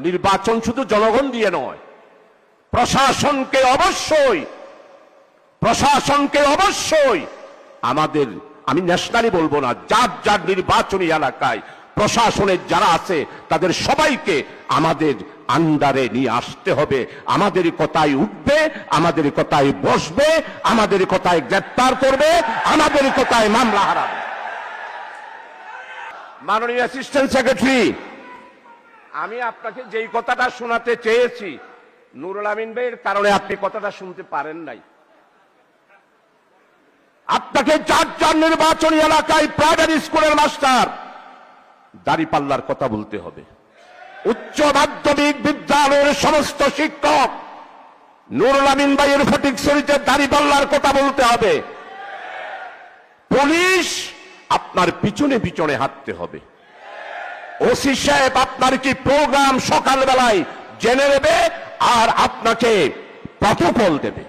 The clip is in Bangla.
নির্বাচন শুধু জনগণ দিয়ে নয়, প্রশাসনকে অবশ্যই আমাদের, আমি ন্যাশনালি বলবো না, যার যার নির্বাচনী এলাকায় প্রশাসনের যারা আছে তাদের সবাইকে আমাদের আন্ডারে নিয়ে আসতে হবে। আমাদের কথায় উঠবে, আমাদের কথায় বসবে, আমাদের কথায় গ্রেপ্তার করবে, আমাদের কথায় মামলা হারাবে। মাননীয় অ্যাসিস্ট্যান্ট সেক্রেটারি, আমি আপনাকে যেই কথাটা শোনাতে চেয়েছি, নুরুল আমিন ভাইয়ের কারণে আপনি কথাটা শুনতে পারেন নাই। আপনাকে যার যার নির্বাচনী এলাকায় প্রাইমারি স্কুলের মাস্টার দাঁড়িপাল্লার কথা বলতে হবে। উচ্চ মাধ্যমিক বিদ্যালয়ের সমস্ত শিক্ষক নুরুল আমিন ভাইয়ের ফটিকছড়িতে দাঁড়িপাল্লার কথা বলতে হবে। পুলিশ আপনার পিছনে পিছনে হাঁটতে হবে। ওসি সাহেব আপনার কি প্রোগ্রাম সকালবেলায় জেনে নেবে আর আপনাকে প্রটোকল দেবে।